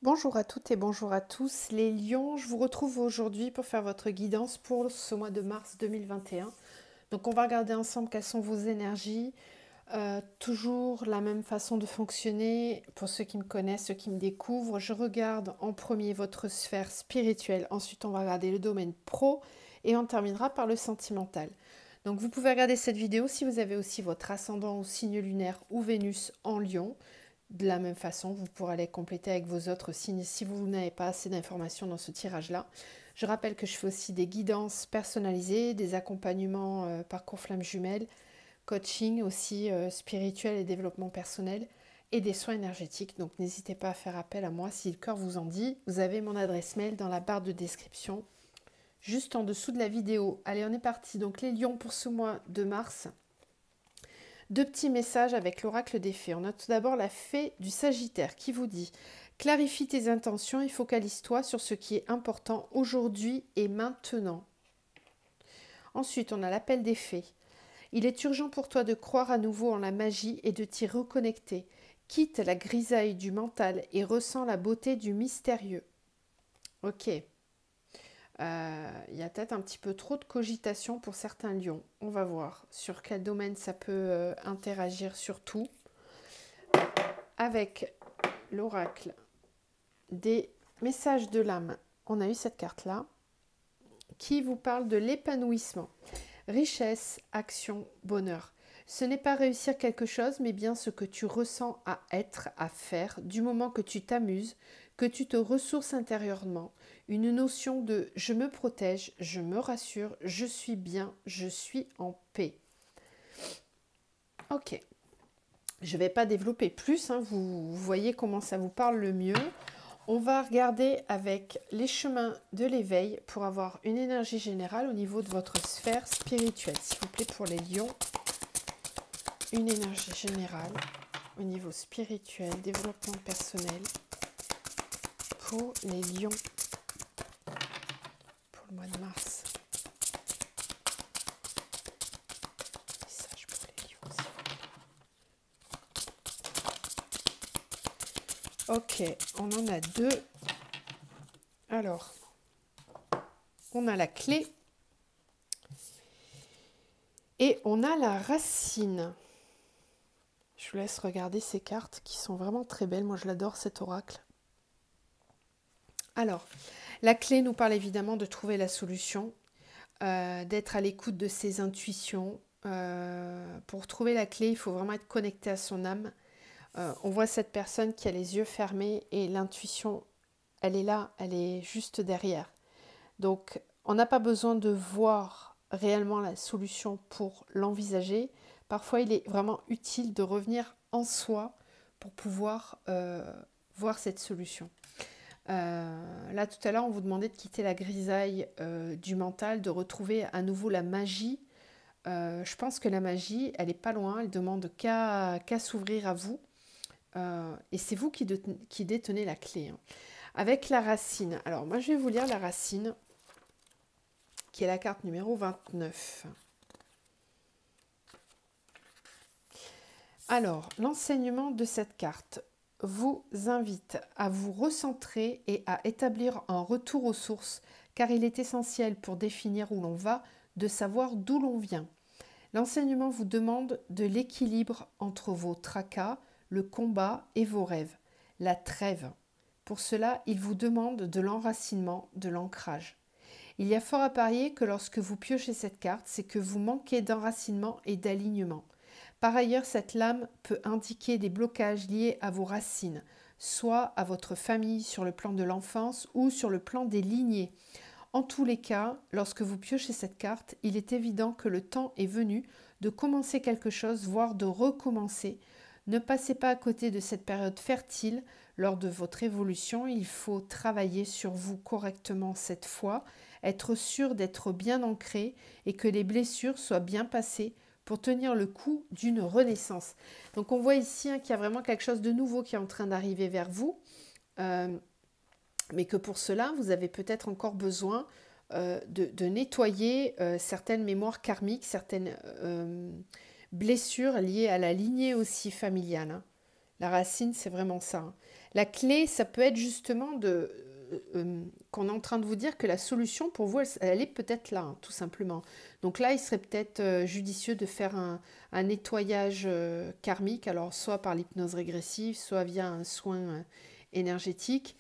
Bonjour à toutes et bonjour à tous les lions, je vous retrouve aujourd'hui pour faire votre guidance pour ce mois de mars 2021. Donc on va regarder ensemble quelles sont vos énergies, toujours la même façon de fonctionner. Pour ceux qui me connaissent, ceux qui me découvrent, je regarde en premier votre sphère spirituelle, ensuite on va regarder le domaine pro et on terminera par le sentimental. Donc vous pouvez regarder cette vidéo si vous avez aussi votre ascendant ou signe lunaire ou Vénus en lion. De la même façon, vous pourrez les compléter avec vos autres signes si vous n'avez pas assez d'informations dans ce tirage-là. Je rappelle que je fais aussi des guidances personnalisées, des accompagnements parcours flamme jumelle, coaching aussi spirituel et développement personnel et des soins énergétiques. Donc n'hésitez pas à faire appel à moi si le cœur vous en dit. Vous avez mon adresse mail dans la barre de description, juste en dessous de la vidéo. Allez, on est parti. Donc les lions pour ce mois de mars. Deux petits messages avec l'oracle des fées. On a tout d'abord la fée du Sagittaire qui vous dit « Clarifie tes intentions et focalise-toi sur ce qui est important aujourd'hui et maintenant. » Ensuite, on a l'appel des fées. « Il est urgent pour toi de croire à nouveau en la magie et de t'y reconnecter. Quitte la grisaille du mental et ressens la beauté du mystérieux. » Ok. Il y a peut-être un petit peu trop de cogitation pour certains lions. On va voir sur quel domaine ça peut interagir surtout. Avec l'oracle des messages de l'âme, on a eu cette carte-là qui vous parle de l'épanouissement. Richesse, action, bonheur. Ce n'est pas réussir quelque chose, mais bien ce que tu ressens à être, à faire, du moment que tu t'amuses, que tu te ressources intérieurement. Une notion de « je me protège, je me rassure, je suis bien, je suis en paix ». Ok, je ne vais pas développer plus, hein, vous voyez comment ça vous parle le mieux. On va regarder avec les chemins de l'éveil pour avoir une énergie générale au niveau de votre sphère spirituelle. S'il vous plaît, pour les lions, une énergie générale au niveau spirituel, développement personnel pour les lions pour le mois de mars. Message pour les lions, s'il vous plaît. Ok, on en a deux. Alors, on a la clé et on a la racine. Je vous laisse regarder ces cartes qui sont vraiment très belles. Moi, je l'adore, cet oracle. Alors, la clé nous parle évidemment de trouver la solution, d'être à l'écoute de ses intuitions. Pour trouver la clé, il faut vraiment être connecté à son âme. On voit cette personne qui a les yeux fermés et l'intuition, elle est là, elle est juste derrière. Donc, on n'a pas besoin de voir réellement la solution pour l'envisager. Parfois, il est vraiment utile de revenir en soi pour pouvoir voir cette solution. Là, tout à l'heure, on vous demandait de quitter la grisaille du mental, de retrouver à nouveau la magie. Je pense que la magie, elle n'est pas loin, elle demande qu'à s'ouvrir à vous. Et c'est vous qui détenez la clé. Hein. Avec la racine. Alors, moi, je vais vous lire la racine, qui est la carte numéro 29. Alors, l'enseignement de cette carte vous invite à vous recentrer et à établir un retour aux sources, car il est essentiel pour définir où l'on va, de savoir d'où l'on vient. L'enseignement vous demande de l'équilibre entre vos tracas, le combat et vos rêves, la trêve. Pour cela, il vous demande de l'enracinement, de l'ancrage. Il y a fort à parier que lorsque vous piochez cette carte, c'est que vous manquez d'enracinement et d'alignement. Par ailleurs, cette lame peut indiquer des blocages liés à vos racines, soit à votre famille sur le plan de l'enfance ou sur le plan des lignées. En tous les cas, lorsque vous piochez cette carte, il est évident que le temps est venu de commencer quelque chose, voire de recommencer. Ne passez pas à côté de cette période fertile. Lors de votre évolution, il faut travailler sur vous correctement cette fois, être sûr d'être bien ancré et que les blessures soient bien passées pour tenir le coup d'une renaissance. Donc on voit ici qu'il y a vraiment quelque chose de nouveau qui est en train d'arriver vers vous, mais que pour cela, vous avez peut-être encore besoin de nettoyer certaines mémoires karmiques, certaines blessures liées à la lignée aussi familiale. Hein. La racine, c'est vraiment ça, hein. La clé, ça peut être justement qu'on est en train de vous dire que la solution pour vous, elle est peut-être là, hein, tout simplement. Donc là, il serait peut-être judicieux de faire un nettoyage karmique, alors soit par l'hypnose régressive, soit via un soin énergétique.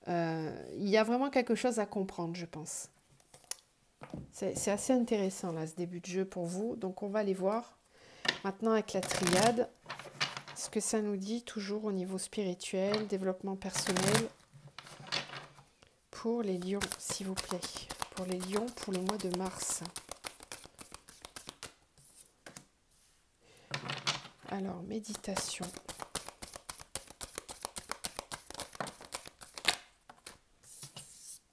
Il y a vraiment quelque chose à comprendre, je pense. C'est assez intéressant, là, ce début de jeu pour vous. Donc, on va aller voir maintenant avec la triade ce que ça nous dit toujours au niveau spirituel, développement personnel. Pour les lions, s'il vous plaît. Pour les lions, pour le mois de mars. Alors, méditation.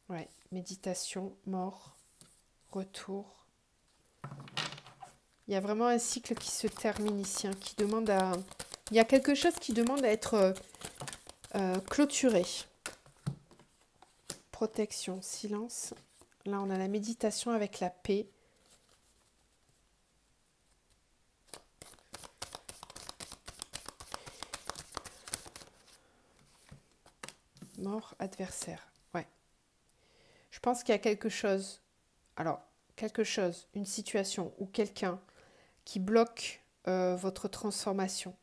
Ouais, méditation, mort, retour. Il y a vraiment un cycle qui se termine ici, hein, qui demande à... Il y a quelque chose qui demande à être clôturé. Protection, silence. Là, on a la méditation avec la paix. Mort, adversaire. Ouais. Je pense qu'il y a quelque chose. Alors, quelque chose, une situation ou quelqu'un qui bloque votre transformation.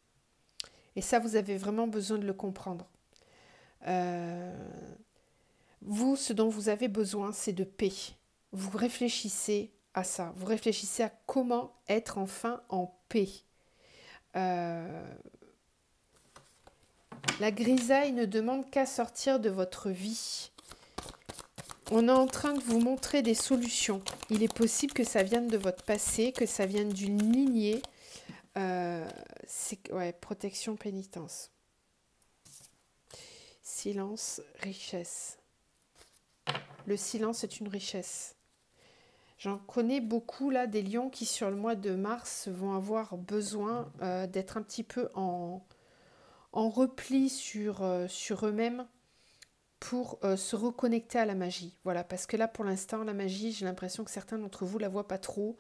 Et ça, vous avez vraiment besoin de le comprendre. Vous, ce dont vous avez besoin, c'est de paix. Vous réfléchissez à ça. Vous réfléchissez à comment être enfin en paix. La grisaille ne demande qu'à sortir de votre vie. On est en train de vous montrer des solutions. Il est possible que ça vienne de votre passé, que ça vienne d'une lignée. Ouais, protection, pénitence. Silence, richesse. Le silence est une richesse. J'en connais beaucoup là, des lions qui sur le mois de mars vont avoir besoin d'être un petit peu en repli sur eux-mêmes pour se reconnecter à la magie. Voilà, parce que là pour l'instant la magie, j'ai l'impression que certains d'entre vous la voient pas trop.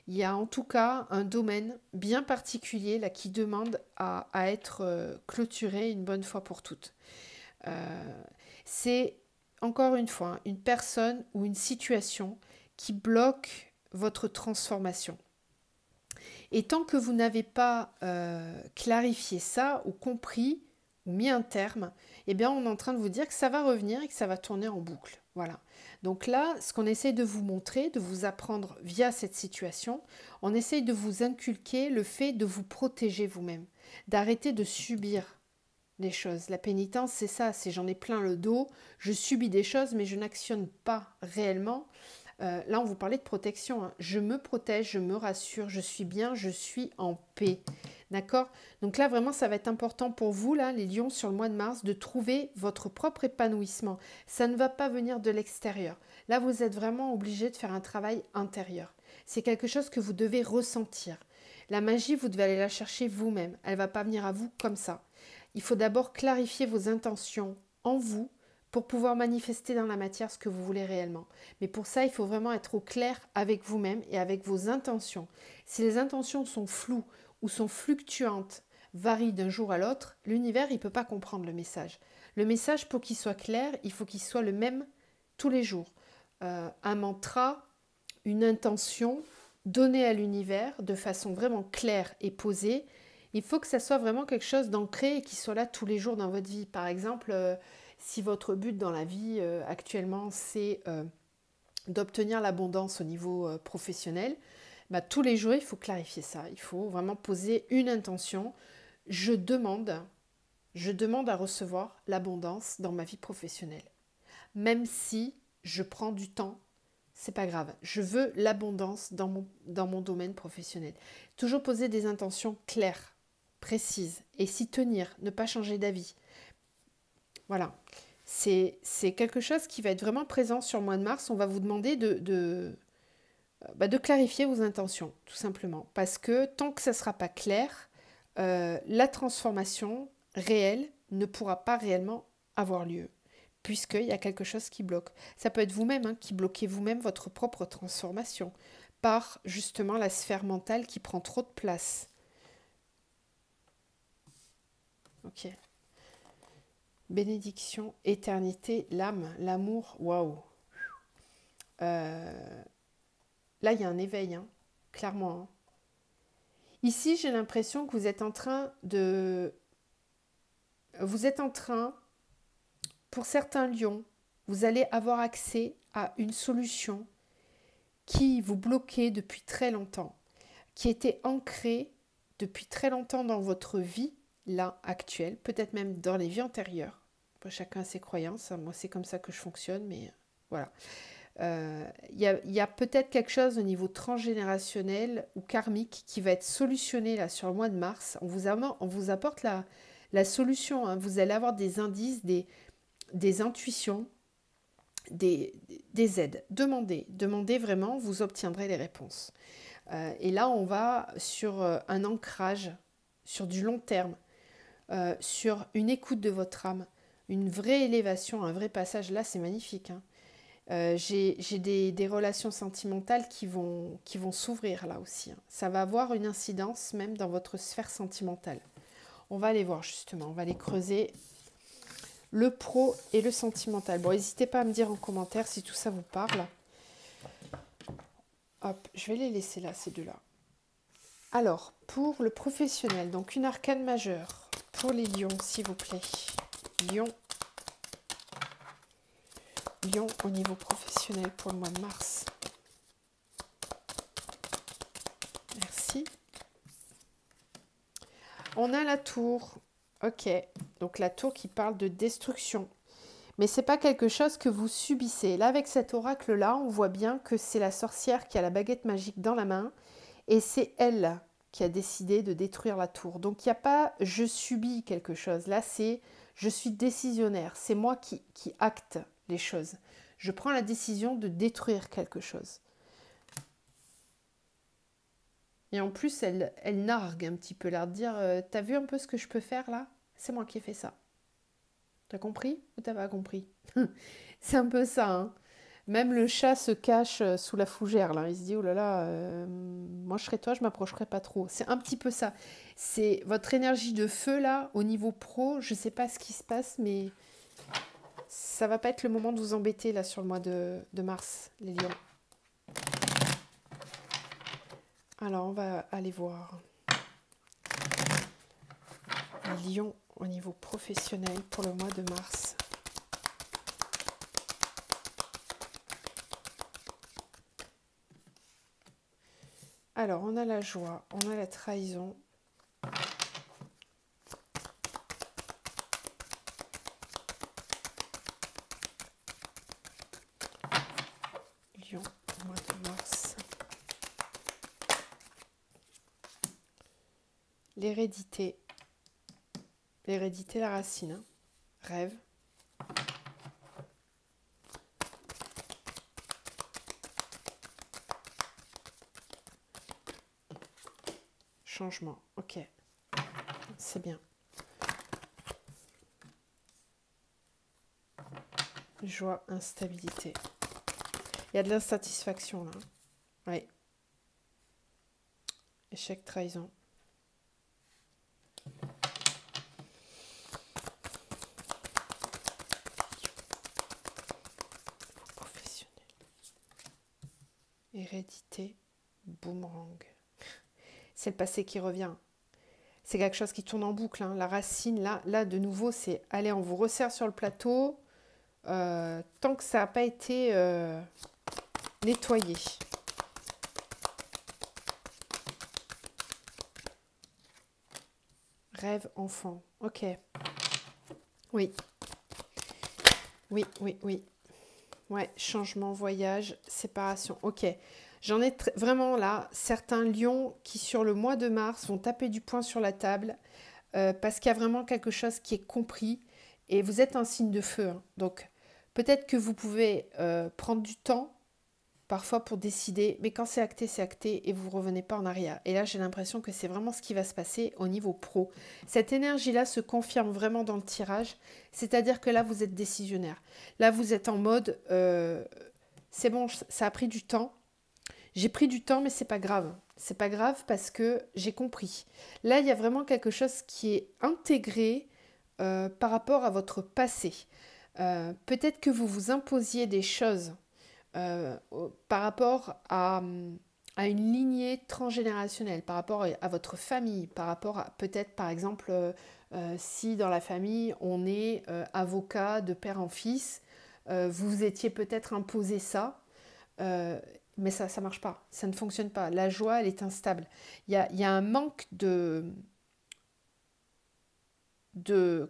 Il y a en tout cas un domaine bien particulier là qui demande à être clôturé une bonne fois pour toutes. C'est encore une fois une personne ou une situation qui bloque votre transformation. Et tant que vous n'avez pas clarifié ça ou compris ou mis un terme, eh bien on est en train de vous dire que ça va revenir et que ça va tourner en boucle. Voilà. Donc là, ce qu'on essaye de vous montrer, de vous apprendre via cette situation, on essaye de vous inculquer le fait de vous protéger vous-même, d'arrêter de subir les choses. La pénitence, c'est ça, c'est j'en ai plein le dos, je subis des choses mais je n'actionne pas réellement. Là, on vous parlait de protection, hein. Je me protège, je me rassure, je suis bien, je suis en paix. D'accord? Donc là, vraiment, ça va être important pour vous, là, les lions, sur le mois de mars, de trouver votre propre épanouissement. Ça ne va pas venir de l'extérieur. Là, vous êtes vraiment obligé de faire un travail intérieur. C'est quelque chose que vous devez ressentir. La magie, vous devez aller la chercher vous-même. Elle ne va pas venir à vous comme ça. Il faut d'abord clarifier vos intentions en vous pour pouvoir manifester dans la matière ce que vous voulez réellement. Mais pour ça, il faut vraiment être au clair avec vous-même et avec vos intentions. Si les intentions sont floues ou sont fluctuantes, varient d'un jour à l'autre, l'univers, il ne peut pas comprendre le message. Le message, pour qu'il soit clair, il faut qu'il soit le même tous les jours. Un mantra, une intention donnée à l'univers de façon vraiment claire et posée. Il faut que ça soit vraiment quelque chose d'ancré et qui soit là tous les jours dans votre vie. Par exemple, si votre but dans la vie actuellement, c'est d'obtenir l'abondance au niveau professionnel, bah, tous les jours, il faut clarifier ça. Il faut vraiment poser une intention. Je demande à recevoir l'abondance dans ma vie professionnelle. Même si je prends du temps, c'est pas grave. Je veux l'abondance dans mon domaine professionnel. Toujours poser des intentions claires, précises, et s'y tenir, ne pas changer d'avis. Voilà. C'est quelque chose qui va être vraiment présent sur le mois de mars. On va vous demander de clarifier vos intentions, tout simplement. Parce que tant que ça ne sera pas clair, la transformation réelle ne pourra pas réellement avoir lieu, puisqu'il y a quelque chose qui bloque. Ça peut être vous-même, hein, qui bloquez vous-même votre propre transformation, par justement la sphère mentale qui prend trop de place. Ok. Bénédiction, éternité, l'âme, l'amour, waouh. Là, il y a un éveil, hein, clairement. Hein. Ici, j'ai l'impression que vous êtes en train de... Vous êtes en train, pour certains lions, vous allez avoir accès à une solution qui vous bloquait depuis très longtemps, qui était ancrée depuis très longtemps dans votre vie, là, actuelle, peut-être même dans les vies antérieures. Chacun a ses croyances, moi c'est comme ça que je fonctionne, mais voilà. Y a peut-être quelque chose au niveau transgénérationnel ou karmique qui va être solutionné là sur le mois de mars. On vous apporte la solution, hein. Vous allez avoir des indices, des intuitions, des aides. Demandez vraiment, vous obtiendrez les réponses. Et là, on va sur un ancrage, sur du long terme, sur une écoute de votre âme, une vraie élévation, un vrai passage. Là, c'est magnifique, hein. J'ai des relations sentimentales qui vont s'ouvrir là aussi. Hein. Ça va avoir une incidence même dans votre sphère sentimentale. On va aller voir justement, on va aller creuser le pro et le sentimental. Bon, n'hésitez pas à me dire en commentaire si tout ça vous parle. Hop, je vais les laisser là, ces deux-là. Alors, pour le professionnel, donc une arcane majeure. Pour les lions, s'il vous plaît. Lion au niveau professionnel pour le mois de mars. Merci. On a la tour. Ok. Donc la tour qui parle de destruction. Mais c'est pas quelque chose que vous subissez. Là, avec cet oracle-là, on voit bien que c'est la sorcière qui a la baguette magique dans la main. Et c'est elle qui a décidé de détruire la tour. Donc il n'y a pas « je subis quelque chose ». Là, c'est « je suis décisionnaire ». C'est moi qui acte les choses. Je prends la décision de détruire quelque chose. Et en plus, elle nargue un petit peu, l'air de dire « T'as vu un peu ce que je peux faire là? C'est moi qui ai fait ça. » T'as compris ou t'as pas compris? C'est un peu ça, hein. Même le chat se cache sous la fougère, là. Il se dit « Oh là là, moi je serais toi, je m'approcherais pas trop. » C'est un petit peu ça. C'est votre énergie de feu, là, au niveau pro. Je sais pas ce qui se passe, mais... ça va pas être le moment de vous embêter là sur le mois de mars, les lions. Alors, on va aller voir les lions au niveau professionnel pour le mois de mars. Alors, on a la joie, on a la trahison. Lion au mois de mars. L'hérédité. L'hérédité, la racine. Hein. Rêve. Changement. Ok. C'est bien. Joie, instabilité. Il y a de l'insatisfaction là. Oui. Échec, trahison. Professionnel. Hérédité, boomerang. C'est le passé qui revient. C'est quelque chose qui tourne en boucle. Hein. La racine, là, de nouveau, c'est allez, on vous resserre sur le plateau tant que ça n'a pas été nettoyé. Rêve, enfant. Ok. Oui. Oui. Ouais, changement, voyage, séparation. Ok. J'en ai vraiment là certains lions qui sur le mois de mars vont taper du poing sur la table parce qu'il y a vraiment quelque chose qui est compris et vous êtes un signe de feu. Hein. Donc peut-être que vous pouvez prendre du temps parfois pour décider, mais quand c'est acté et vous ne revenez pas en arrière. Et là, j'ai l'impression que c'est vraiment ce qui va se passer au niveau pro. Cette énergie-là se confirme vraiment dans le tirage, c'est-à-dire que là, vous êtes décisionnaire. Là, vous êtes en mode, c'est bon, ça a pris du temps. J'ai pris du temps, mais c'est pas grave. C'est pas grave parce que j'ai compris. Là, il y a vraiment quelque chose qui est intégré par rapport à votre passé. Peut-être que vous vous imposiez des choses par rapport à une lignée transgénérationnelle, par rapport à votre famille, par rapport à peut-être par exemple si dans la famille on est avocat de père en fils, vous vous étiez peut-être imposé ça, mais ça ne marche pas, ça ne fonctionne pas. La joie, elle est instable. Il y a un manque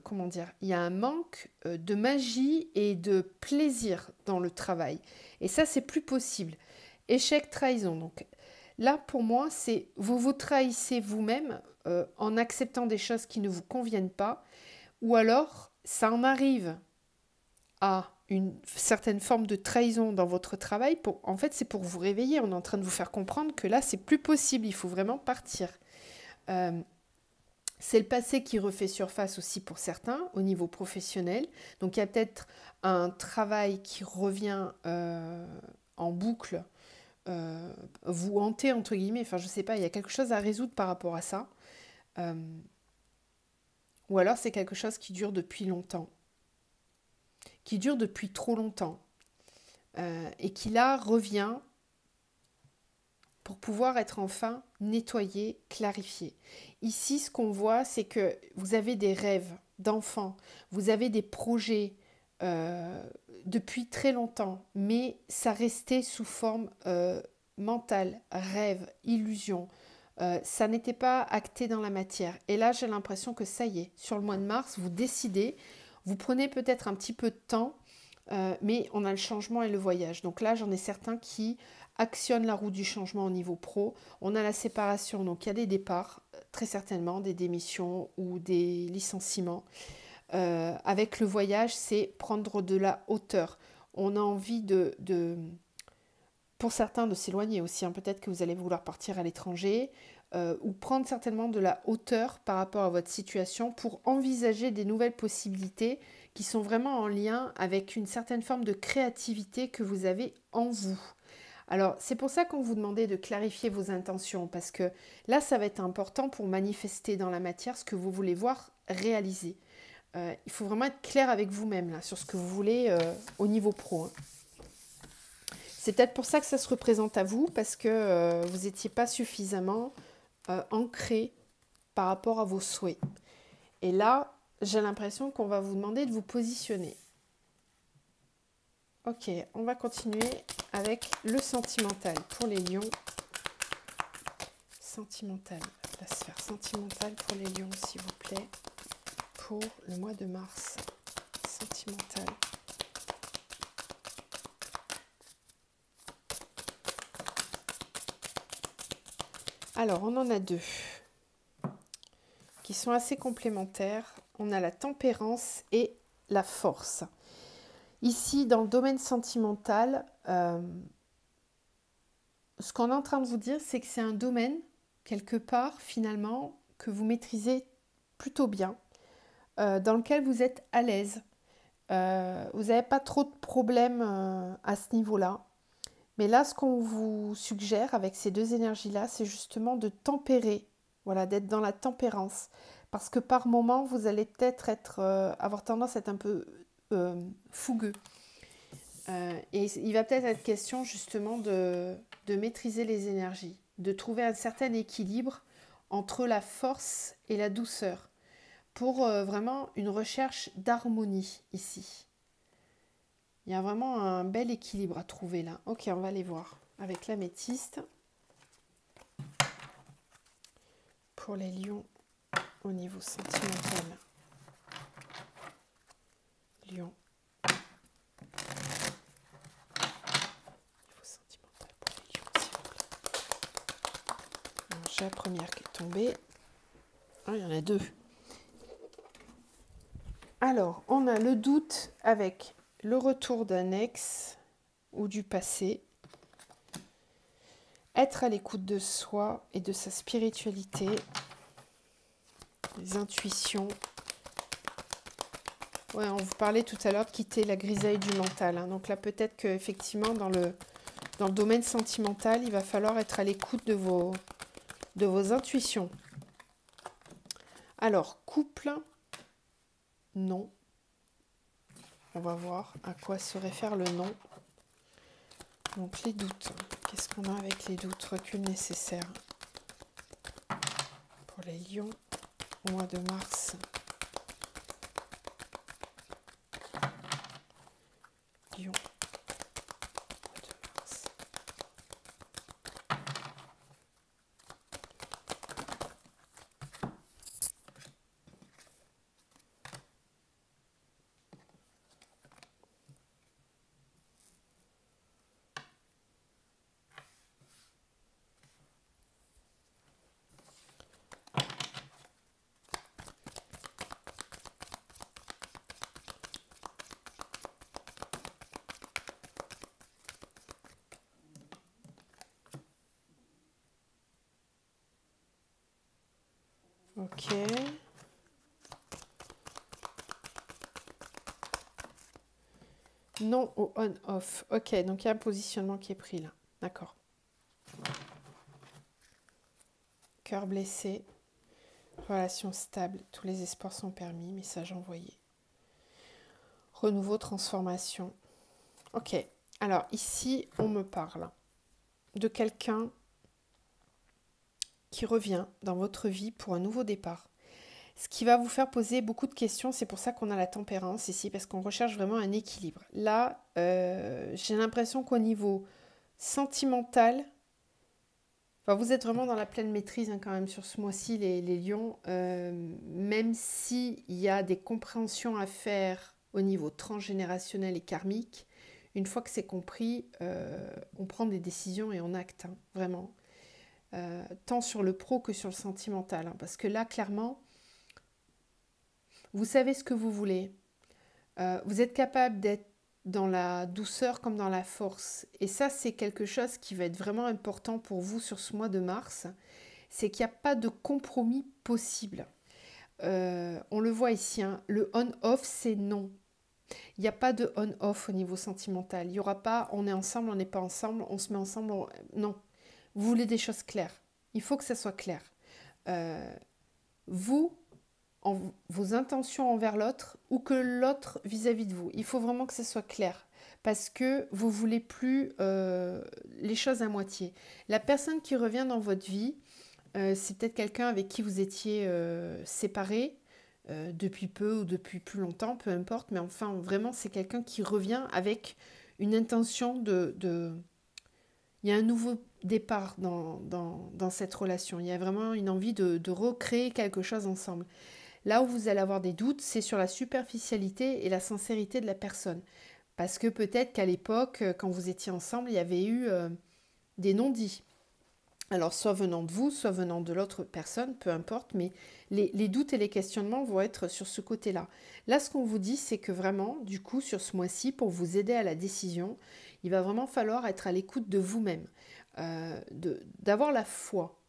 comment dire, il y a un manque de magie et de plaisir dans le travail. Et ça, c'est plus possible. Échec, trahison. Donc là, pour moi, c'est vous vous trahissez vous-même en acceptant des choses qui ne vous conviennent pas, ou alors ça en arrive à une certaine forme de trahison dans votre travail. En fait, c'est pour vous réveiller. On est en train de vous faire comprendre que là, c'est plus possible. Il faut vraiment partir. C'est le passé qui refait surface aussi pour certains au niveau professionnel. Donc il y a peut-être un travail qui revient en boucle, vous hantez entre guillemets, enfin je ne sais pas, il y a quelque chose à résoudre par rapport à ça. Ou alors c'est quelque chose qui dure depuis longtemps, qui dure depuis trop longtemps, et qui là revient pour pouvoir être enfin nettoyé, clarifié. Ici, ce qu'on voit, c'est que vous avez des rêves d'enfants, vous avez des projets depuis très longtemps, mais ça restait sous forme mentale, rêve, illusion. Ça n'était pas acté dans la matière. Et là, j'ai l'impression que ça y est, sur le mois de mars, vous décidez, vous prenez peut-être un petit peu de temps, mais on a le changement et le voyage. Donc là, j'en ai certains qui actionnent la roue du changement au niveau pro. On a la séparation, donc il y a des départs, très certainement, des démissions ou des licenciements. Avec le voyage, c'est prendre de la hauteur. On a envie pour certains, de s'éloigner aussi. Peut-être que vous allez vouloir partir à l'étranger ou prendre certainement de la hauteur par rapport à votre situation pour envisager des nouvelles possibilités qui sont vraiment en lien avec une certaine forme de créativité que vous avez en vous. Alors, c'est pour ça qu'on vous demandait de clarifier vos intentions, parce que là, ça va être important pour manifester dans la matière ce que vous voulez voir réaliser. Il faut vraiment être clair avec vous-même là, sur ce que vous voulez au niveau pro. Hein. C'est peut-être pour ça que ça se représente à vous, parce que vous n'étiez pas suffisamment ancré par rapport à vos souhaits. Et là, j'ai l'impression qu'on va vous demander de vous positionner. Ok, on va continuer avec le sentimental pour les lions. Sentimental, la sphère sentimentale pour les lions, s'il vous plaît, pour le mois de mars. Sentimental. Alors, on en a deux qui sont assez complémentaires. On a la tempérance et la force. Ici, dans le domaine sentimental, ce qu'on est en train de vous dire, c'est que c'est un domaine, quelque part, finalement, que vous maîtrisez plutôt bien, dans lequel vous êtes à l'aise. Vous n'avez pas trop de problèmes à ce niveau-là. Mais là, ce qu'on vous suggère avec ces deux énergies-là, c'est justement de tempérer, voilà, d'être dans la tempérance. Parce que par moment, vous allez peut-être avoir tendance à être un peu fougueux. Et il va peut-être être question justement de maîtriser les énergies, de trouver un certain équilibre entre la force et la douceur pour vraiment une recherche d'harmonie ici. Il y a vraiment un bel équilibre à trouver là. Ok, on va aller voir avec l'améthyste pour les lions au niveau sentimental. Lion. Niveau sentimental pour les lions, s'il vous plaît. J'ai la première qui est tombée. Ah, il y en a deux. Alors, on a le doute avec le retour d'un ex ou du passé. Être à l'écoute de soi et de sa spiritualité. Les intuitions. Ouais, on vous parlait tout à l'heure de quitter la grisaille du mental. Hein. Donc là, peut-être qu'effectivement, dans le domaine sentimental, il va falloir être à l'écoute de vos intuitions. Alors, couple. non. On va voir à quoi se réfère le non. Donc les doutes. Qu'est-ce qu'on a avec les doutes? Recul nécessaire. Pour les lions, au mois de mars. Lion. Mois de mars. Ok. Non au on-off. Ok, donc il y a un positionnement qui est pris là. D'accord. Cœur blessé. Relation stable. Tous les espoirs sont permis. Message envoyé. Renouveau, transformation. Ok. Alors ici, on me parle de quelqu'un qui revient dans votre vie pour un nouveau départ. Ce qui va vous faire poser beaucoup de questions, c'est pour ça qu'on a la tempérance ici, parce qu'on recherche vraiment un équilibre. Là, j'ai l'impression qu'au niveau sentimental, enfin, vous êtes vraiment dans la pleine maîtrise quand même sur ce mois-ci, les lions, même s'il y a des compréhensions à faire au niveau transgénérationnel et karmique, une fois que c'est compris, on prend des décisions et on acte, hein, vraiment. Tant sur le pro que sur le sentimental, hein, parce que là, clairement, vous savez ce que vous voulez. Vous êtes capable d'être dans la douceur comme dans la force. Et ça, c'est quelque chose qui va être vraiment important pour vous sur ce mois de mars. C'est qu'il n'y a pas de compromis possible. On le voit ici, hein, le on-off, c'est non. Il n'y a pas de on-off au niveau sentimental. Il n'y aura pas on est ensemble, on n'est pas ensemble, on se met ensemble. Non. Vous voulez des choses claires. Il faut que ça soit clair. Vous, vos intentions envers l'autre ou que l'autre vis-à-vis de vous. Il faut vraiment que ce soit clair parce que vous ne voulez plus les choses à moitié. La personne qui revient dans votre vie, c'est peut-être quelqu'un avec qui vous étiez séparés depuis peu ou depuis plus longtemps, peu importe, mais enfin vraiment c'est quelqu'un qui revient avec une intention de... Il y a un nouveau départ dans cette relation, il y a vraiment une envie de recréer quelque chose ensemble. Là où vous allez avoir des doutes, c'est sur la superficialité et la sincérité de la personne. Parce que peut-être qu'à l'époque, quand vous étiez ensemble, il y avait eu des non-dits. Alors, soit venant de vous, soit venant de l'autre personne, peu importe, mais les doutes et les questionnements vont être sur ce côté-là. Là, ce qu'on vous dit, c'est que vraiment, du coup, sur ce mois-ci, pour vous aider à la décision, il va vraiment falloir être à l'écoute de vous-même, d'avoir la foi.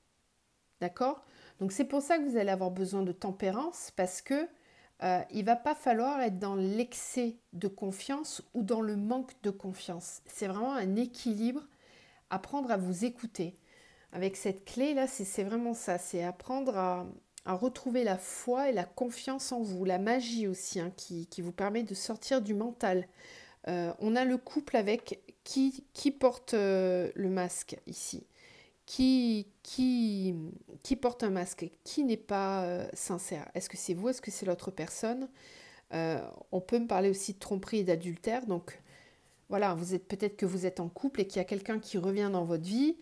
D'accord? Donc c'est pour ça que vous allez avoir besoin de tempérance parce que il ne va pas falloir être dans l'excès de confiance ou dans le manque de confiance. C'est vraiment un équilibre, apprendre à vous écouter. Avec cette clé-là, c'est vraiment ça, c'est apprendre à retrouver la foi et la confiance en vous, la magie aussi, hein, qui vous permet de sortir du mental. On a le couple avec qui porte le masque ici. Qui porte un masque, qui n'est pas sincère. Est-ce que c'est vous, est-ce que c'est l'autre personne? On peut me parler aussi de tromperie et d'adultère. Donc voilà, peut-être que vous êtes en couple et qu'il y a quelqu'un qui revient dans votre vie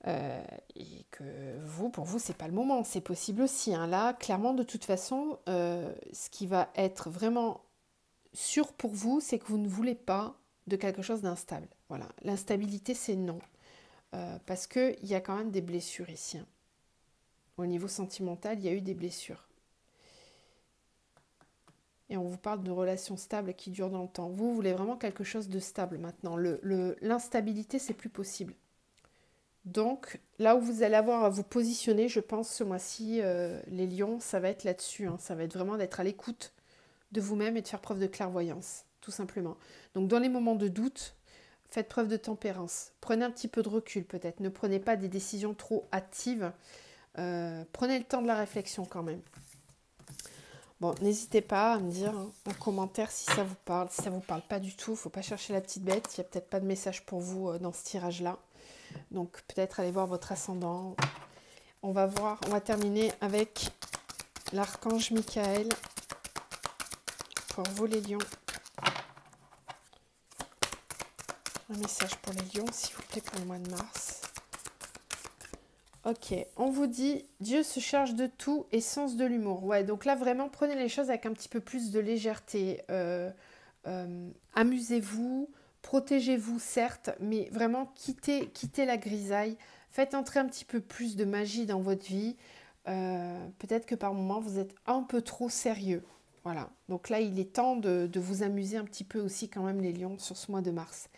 et que pour vous, c'est pas le moment. C'est possible aussi, hein. Là, clairement, de toute façon, ce qui va être vraiment sûr pour vous, c'est que vous ne voulez pas de quelque chose d'instable. Voilà, l'instabilité, c'est non. Parce qu'il y a quand même des blessures ici. Hein. Au niveau sentimental, il y a eu des blessures. Et on vous parle de relations stables qui durent dans le temps. Vous voulez vraiment quelque chose de stable maintenant. L'instabilité, c'est plus possible. Donc, là où vous allez avoir à vous positionner, je pense, ce mois-ci, les lions, ça va être là-dessus. Hein. Ça va être vraiment d'être à l'écoute de vous-même et de faire preuve de clairvoyance, tout simplement. Donc, dans les moments de doute, faites preuve de tempérance. Prenez un petit peu de recul peut-être. Ne prenez pas des décisions trop hâtives. Prenez le temps de la réflexion quand même. Bon, n'hésitez pas à me dire hein, en commentaire si ça vous parle. Si ça vous parle pas du tout, il ne faut pas chercher la petite bête. Il n'y a peut-être pas de message pour vous dans ce tirage-là. Donc peut-être aller voir votre ascendant. On va voir, on va terminer avec l'archange Michael pour vous les lions. Un message pour les lions, s'il vous plaît, pour le mois de mars. Ok, on vous dit, Dieu se charge de tout et sens de l'humour. Ouais, donc là, vraiment, prenez les choses avec un petit peu plus de légèreté. Amusez-vous, protégez-vous, certes, mais vraiment, quittez la grisaille. Faites entrer un petit peu plus de magie dans votre vie. Peut-être que par moments, vous êtes un peu trop sérieux. Voilà, donc là, il est temps de vous amuser un petit peu aussi quand même, les lions, sur ce mois de mars.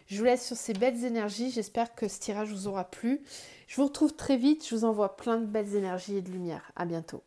Je vous laisse sur ces belles énergies. J'espère que ce tirage vous aura plu. Je vous retrouve très vite. Je vous envoie plein de belles énergies et de lumière. À bientôt.